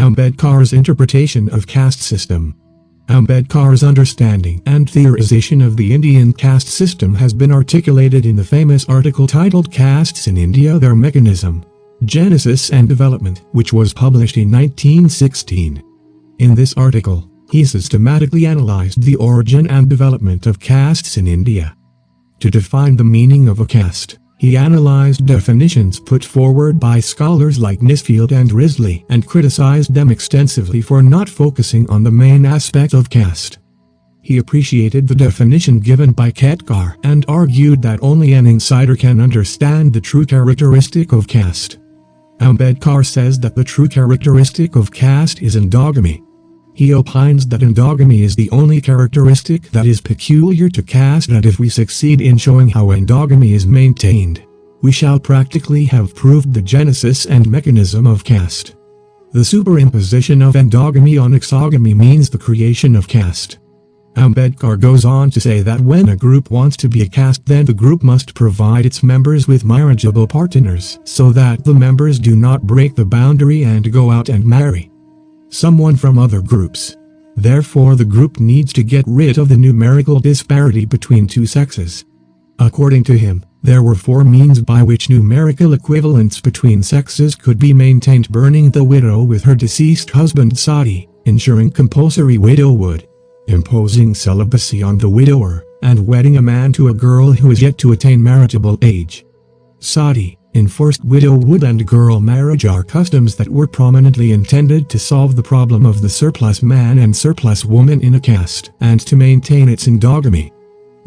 Ambedkar's interpretation of caste system. Ambedkar's understanding and theorization of the Indian caste system has been articulated in the famous article titled Castes in India, Their Mechanism, Genesis and Development, which was published in 1916. In this article, he systematically analyzed the origin and development of castes in India. To define the meaning of a caste, he analyzed definitions put forward by scholars like Nesfield and Risley and criticized them extensively for not focusing on the main aspect of caste. He appreciated the definition given by Ketkar and argued that only an insider can understand the true characteristic of caste. Ambedkar says that the true characteristic of caste is endogamy. He opines that endogamy is the only characteristic that is peculiar to caste, and if we succeed in showing how endogamy is maintained, we shall practically have proved the genesis and mechanism of caste. The superimposition of endogamy on exogamy means the creation of caste. Ambedkar goes on to say that when a group wants to be a caste, then the group must provide its members with marriageable partners so that the members do not break the boundary and go out and marry someone from other groups. Therefore, the group needs to get rid of the numerical disparity between two sexes. According to him, there were four means by which numerical equivalence between sexes could be maintained: burning the widow with her deceased husband Sati, ensuring compulsory widowhood, imposing celibacy on the widower, and wedding a man to a girl who is yet to attain marriageable age. Sati, enforced widowhood and girl marriage are customs that were prominently intended to solve the problem of the surplus man and surplus woman in a caste, and to maintain its endogamy.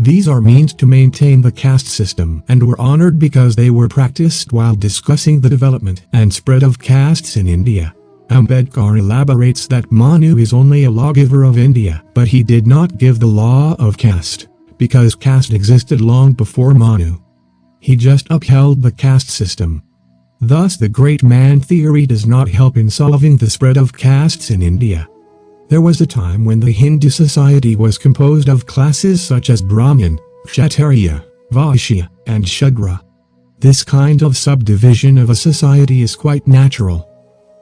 These are means to maintain the caste system and were honored because they were practiced while discussing the development and spread of castes in India. Ambedkar elaborates that Manu is only a lawgiver of India, but he did not give the law of caste, because caste existed long before Manu. He just upheld the caste system. Thus, the great man theory does not help in solving the spread of castes in India. There was a time when the Hindu society was composed of classes such as Brahmin, Kshatariya, Vaishya, and Shudra. This kind of subdivision of a society is quite natural.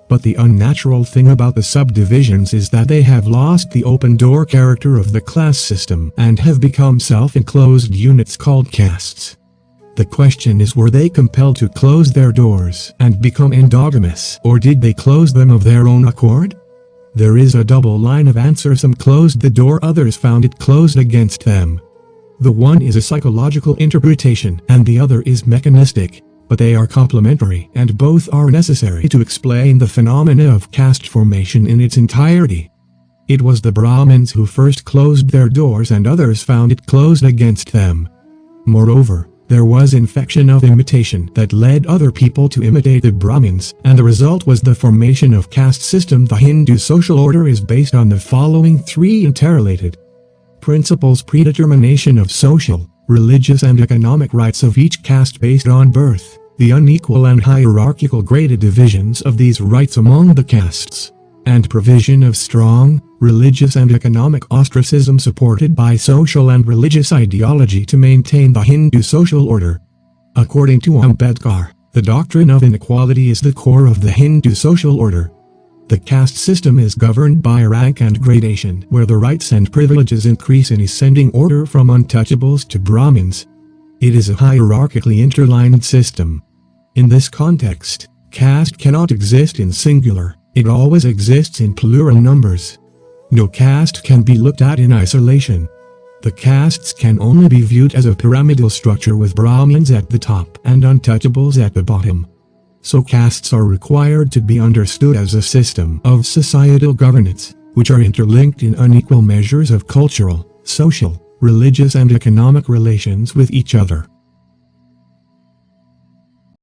But the unnatural thing about the subdivisions is that they have lost the open-door character of the class system and have become self-enclosed units called castes. The question is, were they compelled to close their doors and become endogamous, or did they close them of their own accord? There is a double line of answer: some closed the door, others found it closed against them. The one is a psychological interpretation and the other is mechanistic, but they are complementary and both are necessary to explain the phenomena of caste formation in its entirety. It was the Brahmins who first closed their doors and others found it closed against them. Moreover, there was infection of imitation that led other people to imitate the Brahmins, and the result was the formation of caste system. The Hindu social order is based on the following three interrelated principles: predetermination of social, religious and economic rights of each caste based on birth, the unequal and hierarchical graded divisions of these rights among the castes, and provision of strong, religious and economic ostracism supported by social and religious ideology to maintain the Hindu social order. According to Ambedkar, the doctrine of inequality is the core of the Hindu social order. The caste system is governed by rank and gradation, where the rights and privileges increase in ascending order from untouchables to Brahmins. It is a hierarchically interlined system. In this context, caste cannot exist in singular, it always exists in plural numbers. No caste can be looked at in isolation. The castes can only be viewed as a pyramidal structure with Brahmins at the top and untouchables at the bottom. So castes are required to be understood as a system of societal governance, which are interlinked in unequal measures of cultural, social, religious and economic relations with each other.